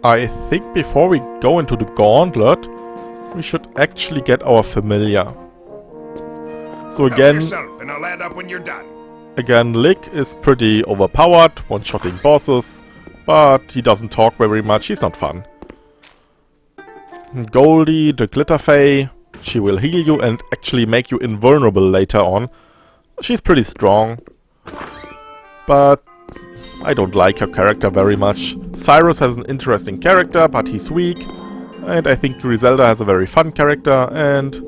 I think before we go into the gauntlet, we should actually get our familiar. So again, and I'll add up when you're done. Again, Lick is pretty overpowered, one-shotting bosses, but he doesn't talk very much, he's not fun. Goldie, the Glitter Fae, she will heal you and actually make you invulnerable later on. She's pretty strong, but I don't like her character very much. Cyrus has an interesting character, but he's weak. And I think Griselda has a very fun character, and...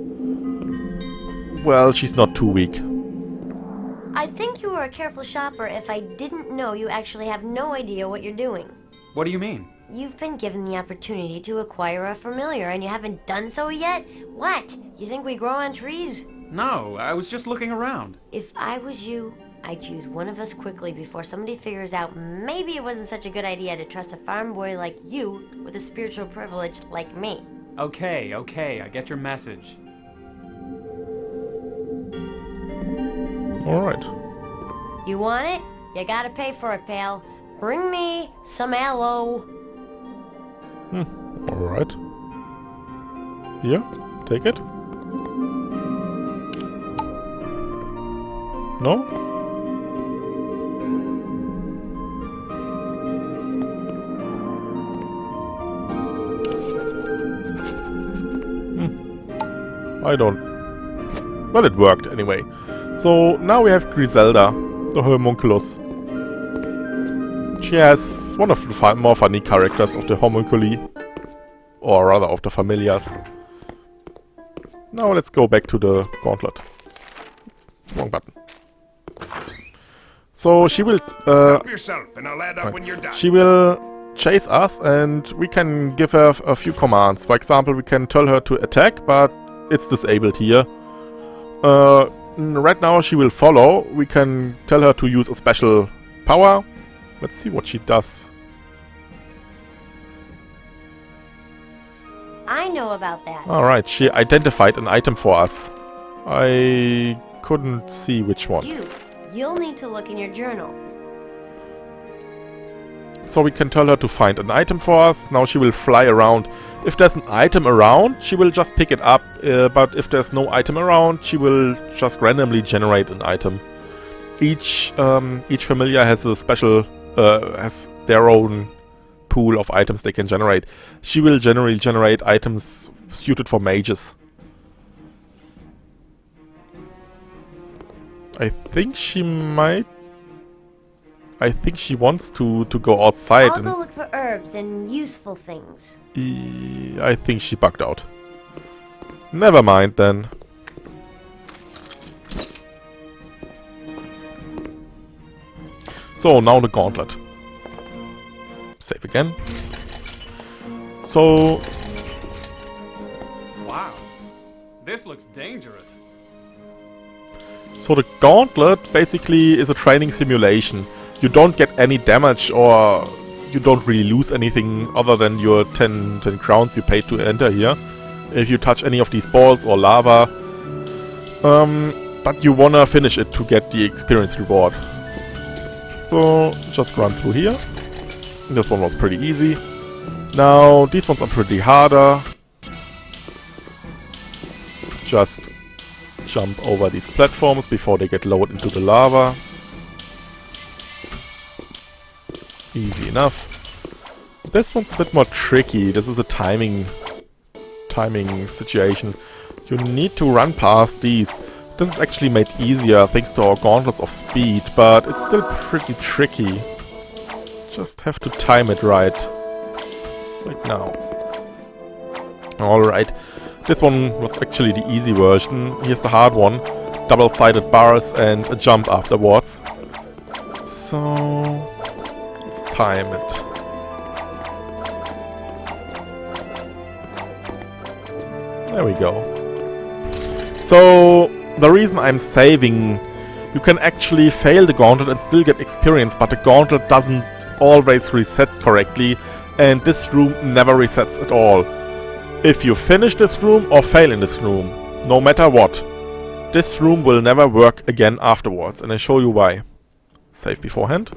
well, she's not too weak. I'd think you were a careful shopper if I didn't know you actually have no idea what you're doing. What do you mean? You've been given the opportunity to acquire a familiar, and you haven't done so yet? What? You think we grow on trees? No, I was just looking around. If I was you, I'd choose one of us quickly before somebody figures out maybe it wasn't such a good idea to trust a farm boy like you with a spiritual privilege like me. Okay, I get your message. Alright. You want it? You gotta pay for it, pal. Bring me some aloe. Alright. Here, take it. No? I don't... well, it worked anyway. So, now we have Griselda, the homunculus. She has one of the more funny characters of the homunculi. Or rather, of the familiars. Now let's go back to the gauntlet. Wrong button. So, she will... Help yourself, and I'll add up when you're done. She will chase us, and we can give her a few commands. For example, we can tell her to attack, but it's disabled here. Right now she will follow. We can tell her to use a special power. Let's see what she does. I know about that. Alright, she identified an item for us. I couldn't see which one. You'll need to look in your journal. So we can tell her to find an item for us. Now she will fly around. If there's an item around, she will just pick it up. But if there's no item around, she will just randomly generate an item. Each familiar has a special, has their own pool of items they can generate. She will generally generate items suited for mages. I think she might... I think she wants to go outside. I'll go look for herbs and useful things. I think she bugged out. Never mind then. So now the gauntlet. Save again. So... wow. This looks dangerous. So the gauntlet basically is a training simulation. You don't get any damage, or you don't really lose anything other than your 10 crowns you paid to enter here. If you touch any of these balls or lava. But you wanna finish it to get the experience reward. So just run through here. This one was pretty easy. Now these ones are pretty harder. Just jump over these platforms before they get lowered into the lava. Easy enough. This one's a bit more tricky. This is a timing situation. You need to run past these. This is actually made easier thanks to our gauntlets of speed, but it's still pretty tricky. Just have to time it right. Right now. Alright. This one was actually the easy version. Here's the hard one. Double-sided bars and a jump afterwards. So... let's time it. There we go. So, the reason I'm saving... you can actually fail the gauntlet and still get experience, but the gauntlet doesn't always reset correctly, and this room never resets at all. If you finish this room or fail in this room, no matter what, this room will never work again afterwards, and I show you why. Save beforehand.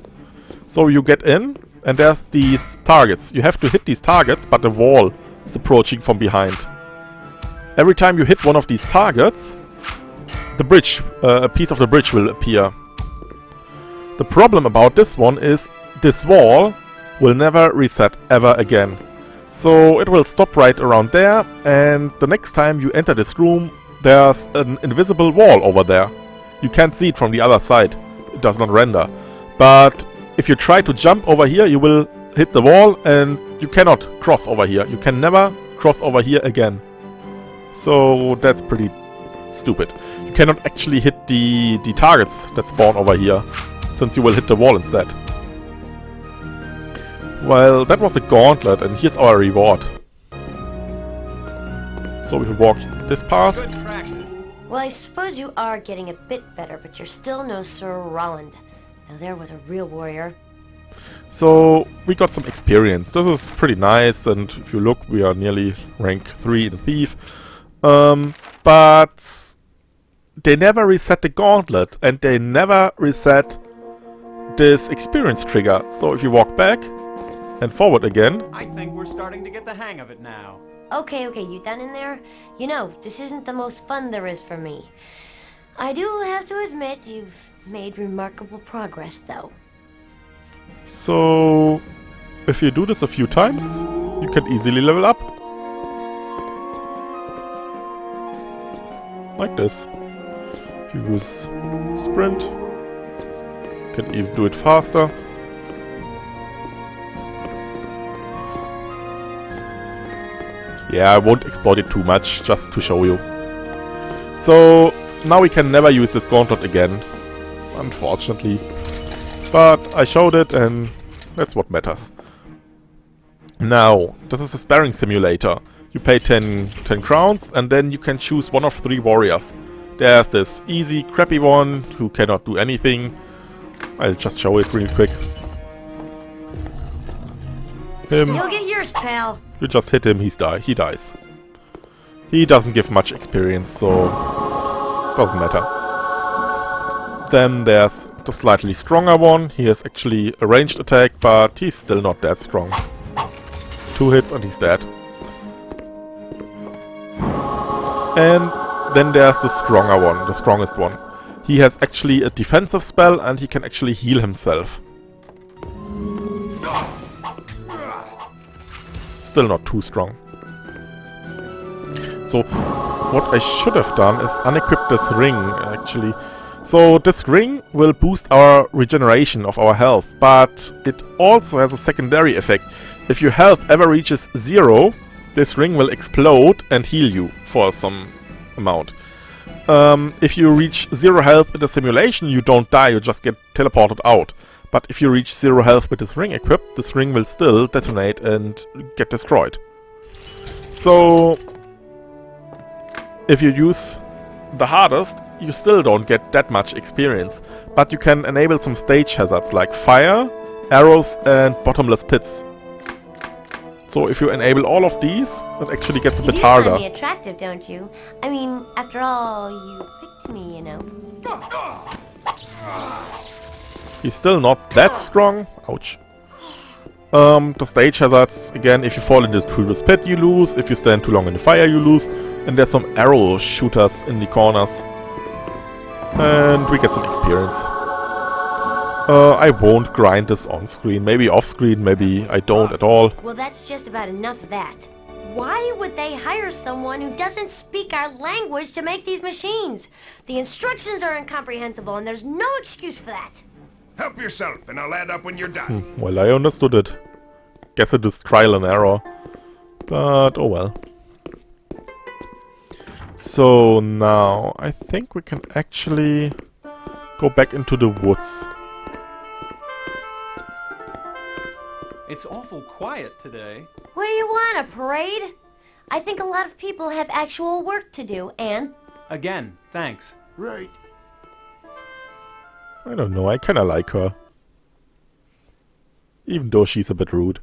So you get in, And there's these targets. You have to hit these targets, but the wall is approaching from behind. Every time you hit one of these targets, the bridge, a piece of the bridge will appear. The problem about this one is this wall will never reset ever again. So it will stop right around there, and the next time you enter this room, there's an invisible wall over there. You can't see it from the other side. It does not render. But if you try to jump over here, you will hit the wall and you cannot cross over here. You can never cross over here again. So that's pretty stupid. You cannot actually hit the targets that spawn over here, since you will hit the wall instead. Well, that was a gauntlet, and here's our reward. So we will walk this path. Good practice. Well, I suppose you are getting a bit better, but you're still no Sir Roland. Now there was a real warrior. So we got some experience. This is pretty nice, and if you look, we are nearly rank 3 in Thief. But they never reset the gauntlet, and they never reset this experience trigger. So if you walk back and forward again... I think we're starting to get the hang of it now. Okay, you done in there? You know, this isn't the most fun there is for me. I do have to admit you've made remarkable progress, though. So if you do this a few times, you can easily level up. Like this. If you use sprint, you can even do it faster. Yeah, I won't exploit it too much, just to show you. So now we can never use this gauntlet again, unfortunately. But I showed it, and that's what matters. Now, this is a sparring simulator. You pay 10 crowns, and then you can choose one of 3 warriors. There's this easy, crappy one, who cannot do anything. I'll just show it real quick. Him. You'll get yours, pal. You just hit him, he dies. He doesn't give much experience, so... doesn't matter. Then there's the slightly stronger one. He has actually a ranged attack, but he's still not that strong. 2 hits and he's dead. And then there's the stronger one, the strongest one. He has actually a defensive spell and he can actually heal himself. Still not too strong. So, what I should have done is unequip this ring, actually. So, this ring will boost our regeneration of our health, but it also has a secondary effect. If your health ever reaches 0, this ring will explode and heal you for some amount. If you reach 0 health in the simulation, you don't die, you just get teleported out. But if you reach 0 health with this ring equipped, this ring will still detonate and get destroyed. So, if you use the hardest, you still don't get that much experience. But you can enable some stage hazards like fire, arrows and bottomless pits. So if you enable all of these, it actually gets a bit harder. You do find me attractive, don't you? I mean, after all, you picked me, you know. He's still not that strong. Ouch. The stage hazards, again, if you fall into this pit, you lose. If you stand too long in the fire, you lose. And there's some arrow shooters in the corners. And we get some experience. I won't grind this on screen. Maybe off screen, maybe I don't at all. Well, that's just about enough of that. Why would they hire someone who doesn't speak our language to make these machines? The instructions are incomprehensible and there's no excuse for that. Help yourself, and I'll add up when you're done. Well, I understood it. Guess it is trial and error. But, oh well. So, now, I think we can actually go back into the woods. It's awful quiet today. What do you want, a parade? I think a lot of people have actual work to do, and... Again, thanks. Right. I don't know, I kinda like her. Even though she's a bit rude.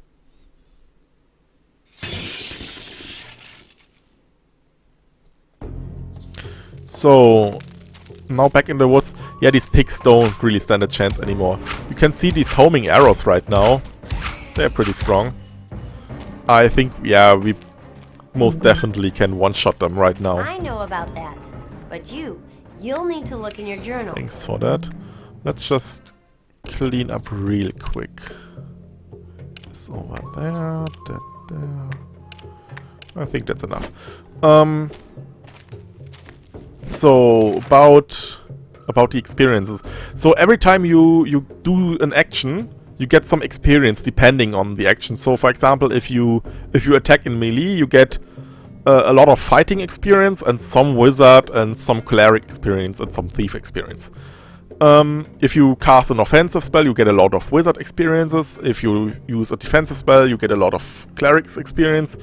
So, now back in the woods. Yeah, these pigs don't really stand a chance anymore. You can see these homing arrows right now. They're pretty strong. I think, yeah, we most definitely can one-shot them right now. I know about that. But you'll need to look in your journal. Thanks for that. Let's just clean up real quick. This over there, that there. I think that's enough. So about the experiences. So every time you do an action, you get some experience depending on the action. So for example, if you attack in melee, you get a lot of fighting experience and some wizard and some cleric experience and some thief experience. If you cast an offensive spell, you get a lot of wizard experiences. If you use a defensive spell, you get a lot of cleric's experience.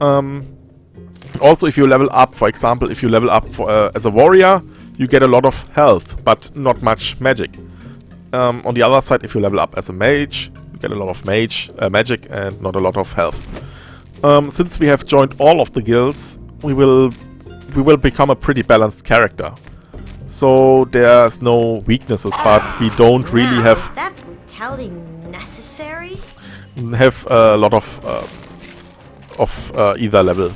Also, if you level up, for example, if you level up as a warrior, you get a lot of health, but not much magic. On the other side, if you level up as a mage, you get a lot of magic and not a lot of health. Since we have joined all of the guilds, we will become a pretty balanced character. So there's no weaknesses, but we don't really Wow, have is that brutality necessary? a lot of either level.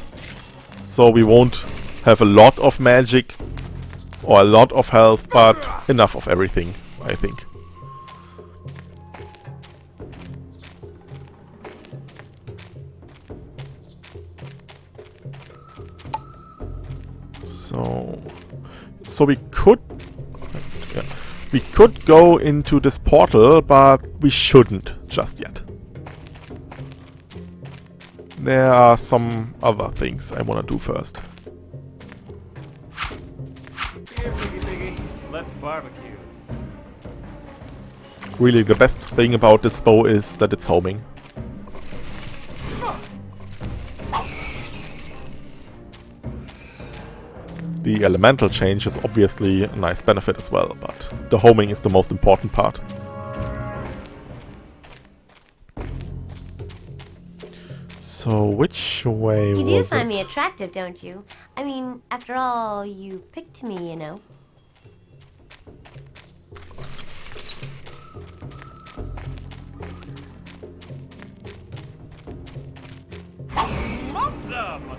So we won't have a lot of magic or a lot of health, but enough of everything, I think. So we could go into this portal, but we shouldn't just yet. There are some other things I want to do first. Here, Piggy Piggy. Let's barbecue. Really, the best thing about this bow is that it's homing. The elemental change is obviously a nice benefit as well, but the homing is the most important part. So which way was it? You do find me attractive, don't you? I mean, after all, you picked me, you know. Smoke them!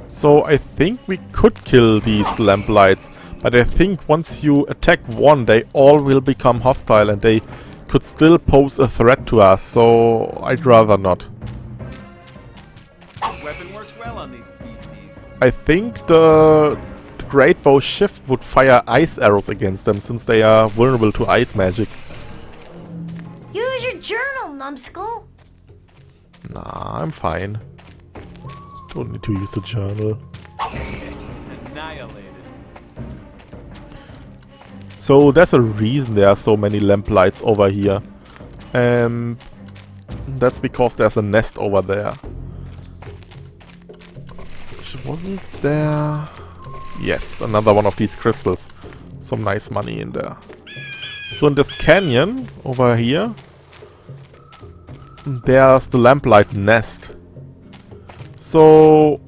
So I think we could kill these lamplights, but I think once you attack one, they all will become hostile and they could still pose a threat to us, so I'd rather not. This weapon works well on these beasties. I think the Great Bow Shift would fire ice arrows against them, since they are vulnerable to ice magic. Use your journal, numbskull. Nah, I'm fine. Don't need to use the journal. Annihilated. So there's a reason there are so many lamplights over here. And that's because there's a nest over there. Which wasn't there? Yes, another one of these crystals. Some nice money in there. So in this canyon over here, there's the lamplight nest. So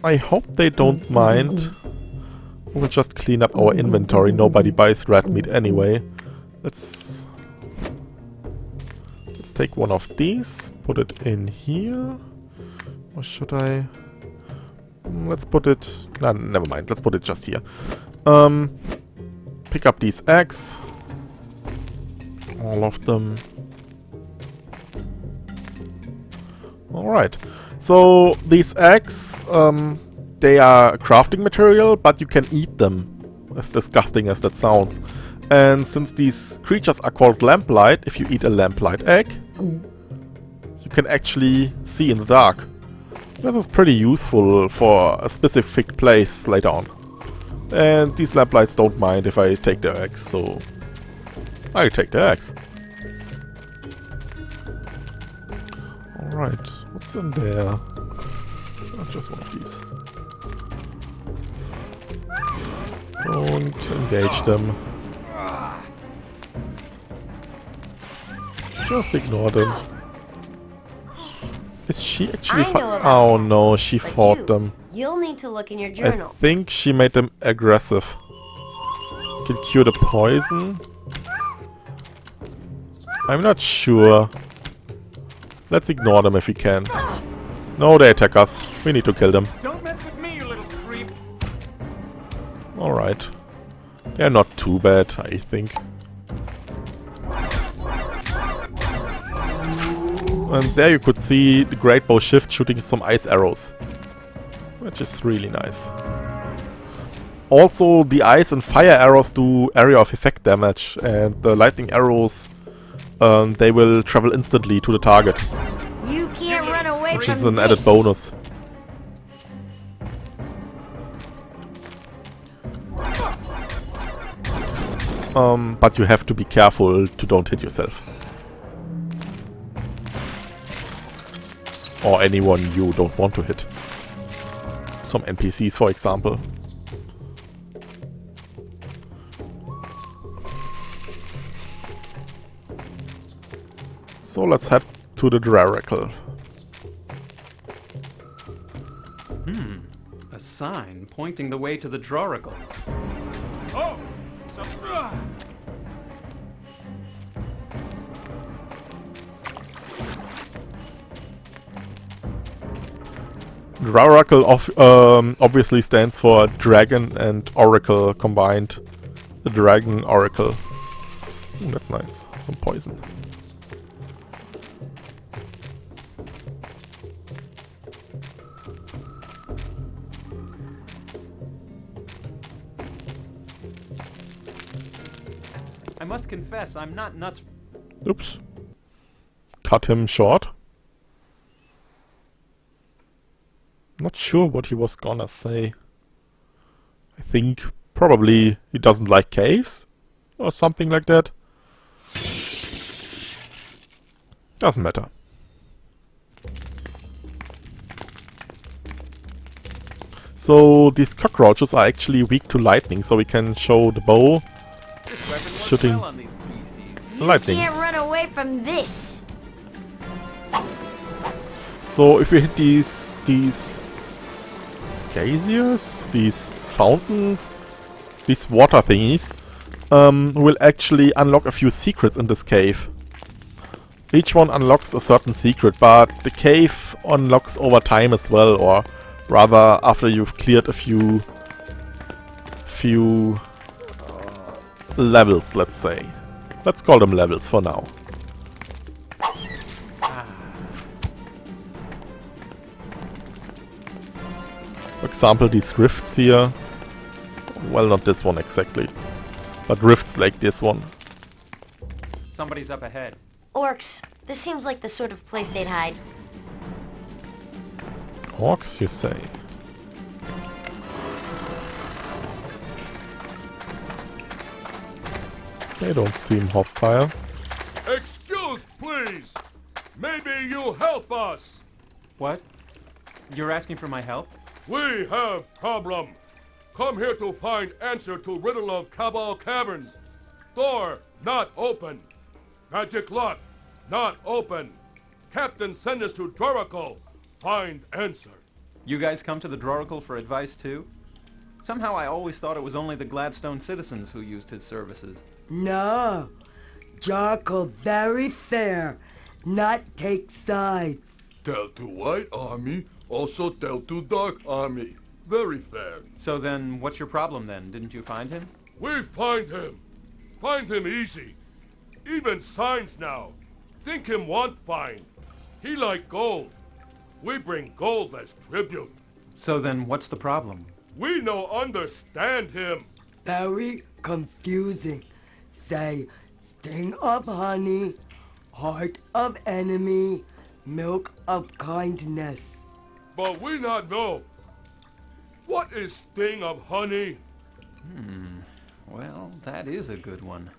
I hope they don't mind. We'll just clean up our inventory. Nobody buys red meat anyway. Let's take one of these, put it in here. Or should I? Let's put it... Nah, never mind. Let's put it just here. Pick up these eggs. All of them. Alright. So, these eggs, they are crafting material, but you can eat them. As disgusting as that sounds. And since these creatures are called lamplight, if you eat a lamplight egg, you can actually see in the dark. This is pretty useful for a specific place later on. And these lamplights don't mind if I take their eggs, so I take their eggs. Alright, what's in there? Oh, just one of these. Don't engage them. Just ignore them. Is she actually oh no, she fought them. You'll need to look in your I journal. think she made them aggressive. Can cure the poison. I'm not sure. Let's ignore them if we can. No, they attack us. We need to kill them. Don't mess with me, you little creep. Alright. Yeah, not too bad, I think. And there you could see the Great Bow Shift shooting some ice arrows. Which is really nice. Also, the ice and fire arrows do area of effect damage. And the lightning arrows, they will travel instantly to the target. You can't run away Which from is an this. added bonus. But you have to be careful to don't hit yourself. Or anyone you don't want to hit. Some NPCs, for example. So let's head to the Draracle. A sign pointing the way to the Draracle. Oh! Draracle obviously stands for Dragon and Oracle combined. The Dragon Oracle. Ooh, that's nice. Some poison. I must confess, I'm not nuts. Oops. Cut him short. Not sure what he was gonna say. I think probably he doesn't like caves or something like that. Doesn't matter. So these cockroaches are actually weak to lightning, so we can show the bow This weapon works shooting well on these beasties. lightning. Can't run away from this. So if we hit these geysers, these fountains, these water thingies, we'll actually unlock a few secrets in this cave. Each one unlocks a certain secret, but the cave unlocks over time as well, or rather after you've cleared a few levels, let's say. Let's call them levels for now. For example, these rifts here. Well, not this one exactly, but rifts like this one. Somebody's up ahead. Orcs. This seems like the sort of place they'd hide. Orcs, you say? They don't seem hostile. Excuse, please. Maybe you help us. What? You're asking for my help? We have problem. Come here to find answer to riddle of Cabal Caverns. Door not open. Magic lock not open. Captain send us to Draracle. Find answer. You guys come to the Draracle for advice too? Somehow I always thought it was only the Gladstone citizens who used his services. No. Draracle very fair. Not take sides. Tell to White Army, also tell to Dark Army. Very fair. So then, what's your problem then? Didn't you find him? We find him. Find him easy. Even signs now. Think him want find. He like gold. We bring gold as tribute. So then, what's the problem? We no understand him. Very confusing. Say, sting of honey, heart of enemy, milk of kindness. But we not know. What is sting of honey? Well, that is a good one.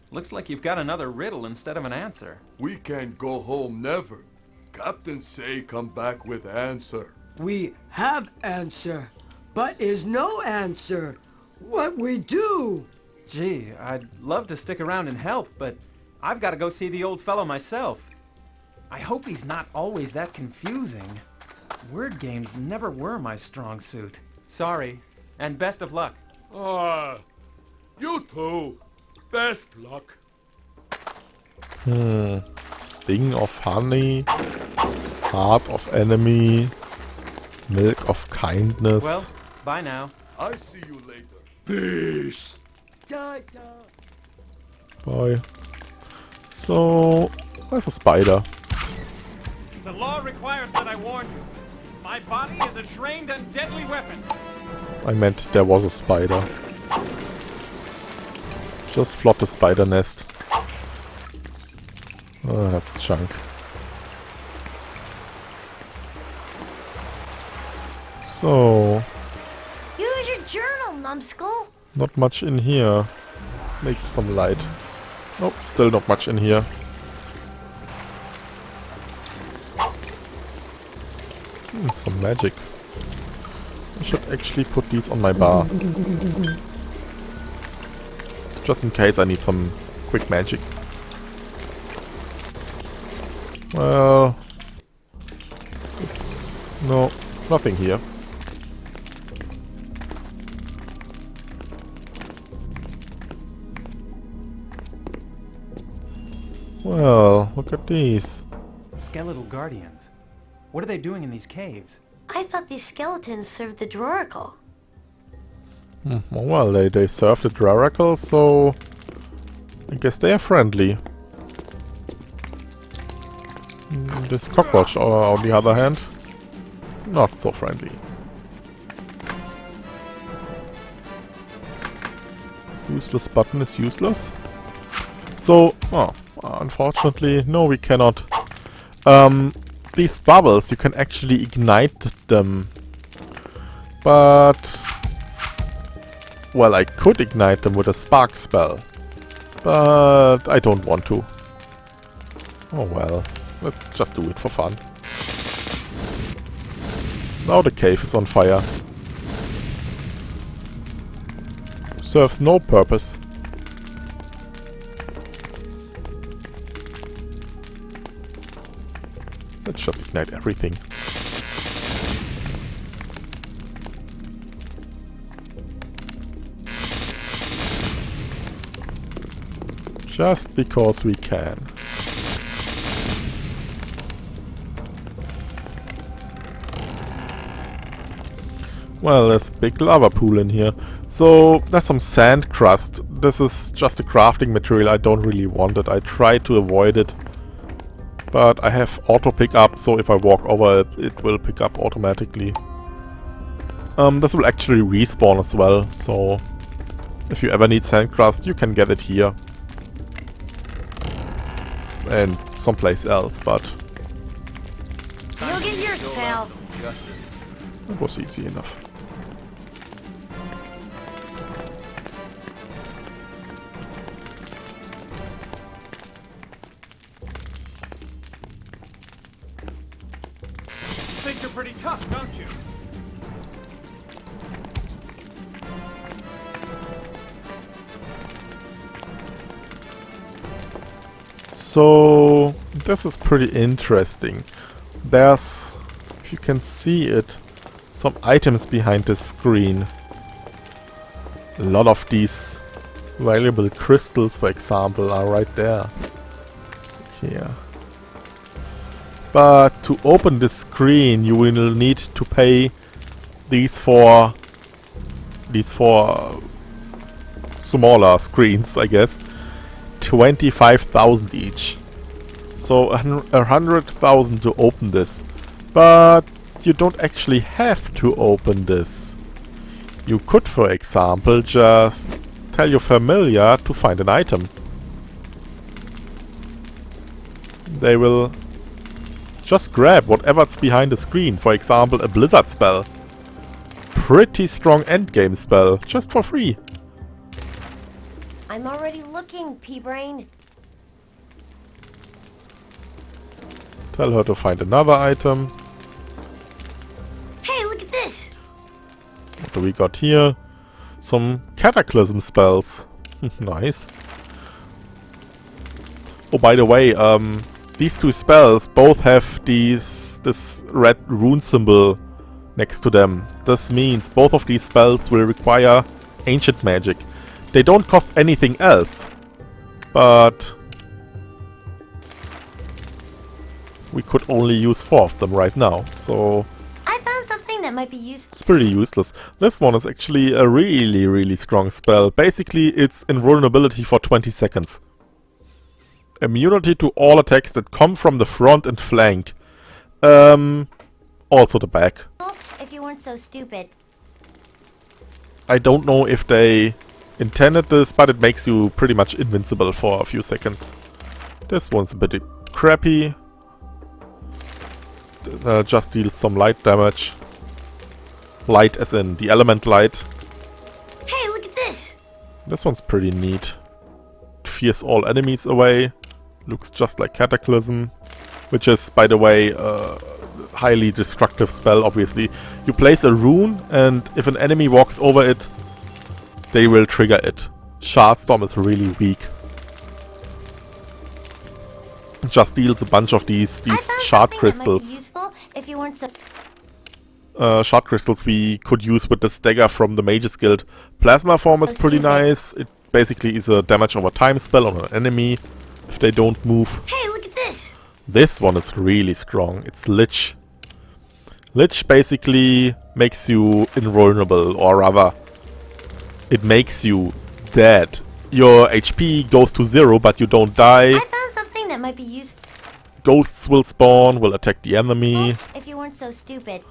Looks like you've got another riddle instead of an answer. We can go home never. Captain say come back with answer. We have answer, but is no answer. What we do? Gee, I'd love to stick around and help, but I've got to go see the old fellow myself. I hope he's not always that confusing. Word games never were my strong suit. Sorry, and best of luck. You too. Best luck. Sting of honey. Heart of enemy. Milk of kindness. Well, bye now. I see you later. Peace. Bye. So, there's a spider. The law requires that I warn you. My body is a trained and deadly weapon. I meant there was a spider. Just flood the spider nest. Oh, that's junk. So, Use your journal, numbskull. not much in here. Let's make some light. Nope, still not much in here. Some magic. I should actually put these on my bar. Just in case I need some quick magic. Well... no, nothing here. Well, look at these. Skeletal guardians. What are they doing in these caves? I thought these skeletons served the Draracle. Well, they serve the Draracle, so... I guess they are friendly. This cockroach, on the other hand, not so friendly. Useless button is useless. So, unfortunately, no, we cannot. These bubbles, you can actually ignite them. But... well, I could ignite them with a spark spell. But I don't want to. Oh well, let's just do it for fun. Now the cave is on fire. Serves no purpose. Let's just ignite everything. Just because we can. Well, there's a big lava pool in here. So, there's some sand crust. This is just a crafting material. I don't really want it. I try to avoid it. But I have auto pick up, so if I walk over it, it will pick up automatically. This will actually respawn as well, so if you ever need sand crust, you can get it here. And someplace else, but You'll get yours, pal. it was easy enough. Think you're pretty tough, don't you? So, this is pretty interesting. There's, if you can see it, some items behind the screen. A lot of these valuable crystals, for example, are right there. Here. But to open this screen, you will need to pay these four smaller screens, I guess. 25,000 each. So 100,000 to open this. But you don't actually have to open this. You could, for example, just tell your familiar to find an item. They will just grab whatever's behind the screen. For example, a blizzard spell. Pretty strong endgame spell, just for free. I'm already looking, P-Brain. Tell her to find another item. Hey, look at this! What do we got here? Some cataclysm spells. Nice. Oh, by the way, these two spells both have this red rune symbol next to them. This means both of these spells will require ancient magic. They don't cost anything else, but we could only use 4 of them right now, so I found something that might be useful. it's pretty useless. This one is actually a really strong spell. Basically, it's invulnerability for 20 seconds. Immunity to all attacks that come from the front and flank. Also the back. If you weren't so stupid. I don't know if they intended this, but it makes you pretty much invincible for a few seconds. This one's a bit crappy. Just deals some light damage. Light as in the element light. Hey, look at this! This one's pretty neat. Fears all enemies away. Looks just like Cataclysm. Which is, by the way, a highly destructive spell, obviously. You place a rune, and if an enemy walks over it, they will trigger it. Shardstorm is really weak. It just deals a bunch of these shard crystals. If you weren't so Shard crystals we could use with this dagger from the Mage's Guild. Plasma Form is pretty nice. It basically is a damage over time spell on an enemy if they don't move. Hey, look at this! This one is really strong. It's Lich. Lich basically makes you invulnerable, or rather, it makes you dead. Your HP goes to 0, but you don't die. I found something that might be useful. Ghosts will spawn, will attack the enemy. If you weren't so stupid.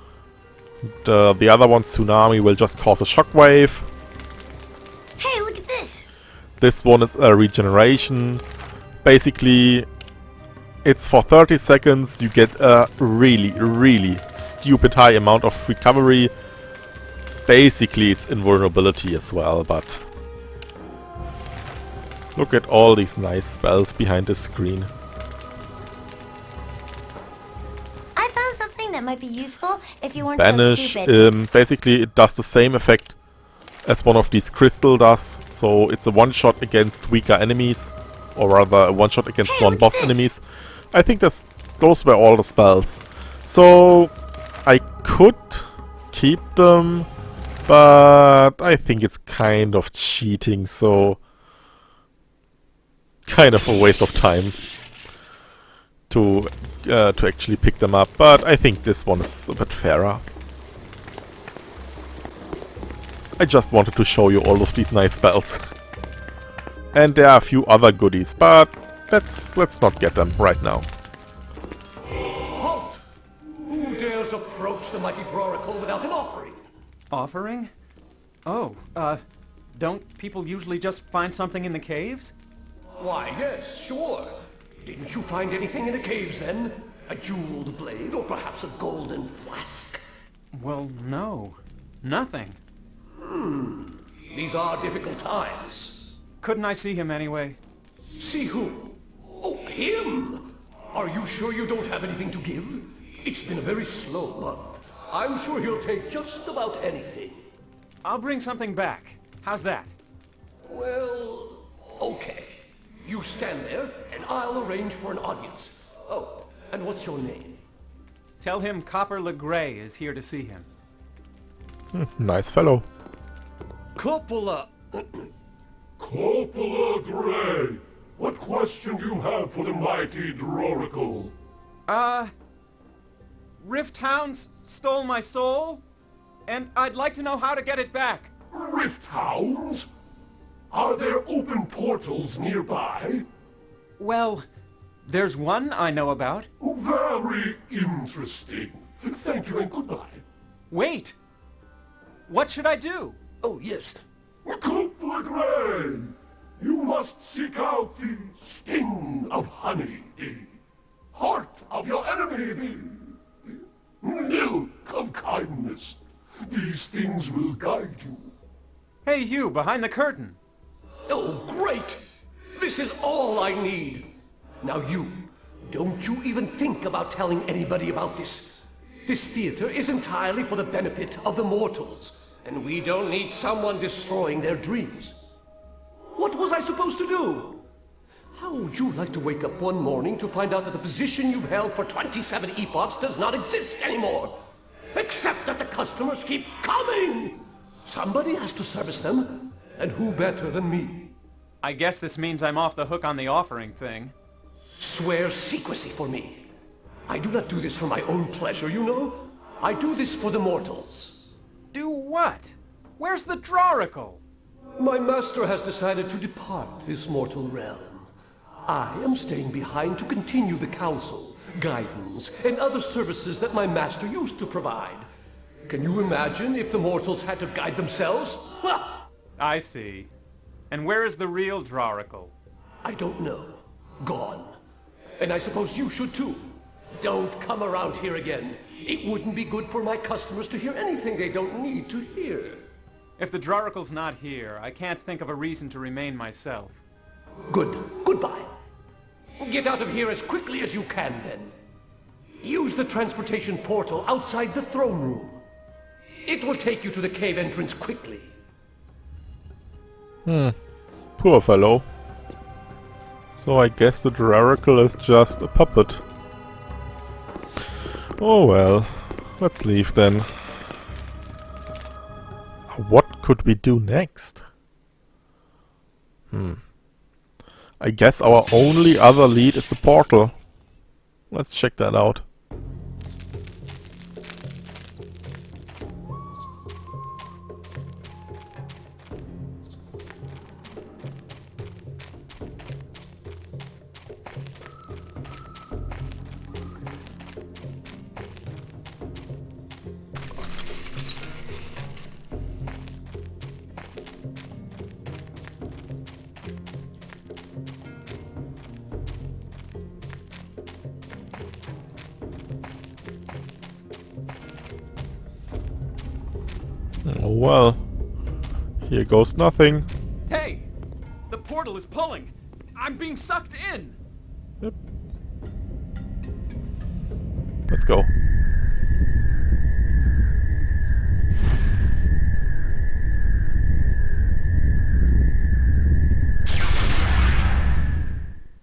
The other one, Tsunami, will just cause a shockwave. Hey, look at this! This one is a regeneration. Basically, it's for 30 seconds. You get a really stupid high amount of recovery. Basically, it's invulnerability as well, but look at all these nice spells behind the screen. I found something that might be useful if you weren't Banish, so stupid. basically it does the same effect as one of these crystal does. So it's a one-shot against weaker enemies, or rather a one-shot against non-boss enemies. I think those were all the spells. So I could keep them, but I think it's kind of cheating, so kind of a waste of time to actually pick them up. But I think this one is a bit fairer. I just wanted to show you all of these nice spells. And there are a few other goodies, but let's not get them right now. Halt! Who dares approach the mighty Draracle without an offering? Offering? Oh, don't people usually just find something in the caves? Why, yes, sure. Didn't you find anything in the caves then? A jeweled blade, or perhaps a golden flask? Well, no. Nothing. These are difficult times. Couldn't I see him anyway? See who? Oh, him! Are you sure you don't have anything to give? It's been a very slow month. I'm sure he'll take just about anything. I'll bring something back. How's that? Well, okay. You stand there, and I'll arrange for an audience. Oh, and what's your name? Tell him Copper LeGray is here to see him. Nice fellow. Coppola. Coppola Gray, what question do you have for the mighty Draracle? Rift Hounds stole my soul, and I'd like to know how to get it back. Rift Hounds? Are there open portals nearby? Well, there's one I know about. Very interesting. Thank you and goodbye. Wait! What should I do? Oh, yes. Coppola Gray, you must seek out the sting of honey, the heart of your enemy, the milk of kindness. These things will guide you. Hey, you, behind the curtain. Oh, great! This is all I need. Now don't you even think about telling anybody about this. This theater is entirely for the benefit of the mortals, and we don't need someone destroying their dreams. What was I supposed to do? How would you like to wake up one morning to find out that the position you've held for 27 epochs does not exist anymore? Except that the customers keep coming! Somebody has to service them, and who better than me? I guess this means I'm off the hook on the offering thing. Swear secrecy for me. I do not do this for my own pleasure, you know. I do this for the mortals. Do what? Where's the Draracle? My master has decided to depart this mortal realm. I am staying behind to continue the counsel, guidance, and other services that my master used to provide. Can you imagine if the mortals had to guide themselves? I see. And where is the real Draracle? I don't know. Gone. And I suppose you should too. Don't come around here again. It wouldn't be good for my customers to hear anything they don't need to hear. If the Draracle's not here, I can't think of a reason to remain myself. Good. Goodbye. Get out of here as quickly as you can, then. Use the transportation portal outside the throne room. It will take you to the cave entrance quickly. Poor fellow. So I guess the Draracle is just a puppet. Oh well. Let's leave then. What could we do next? I guess our only other lead is the portal. Let's check that out. Oh well. Here goes nothing. Hey! The portal is pulling! I'm being sucked in! Yep. Let's go.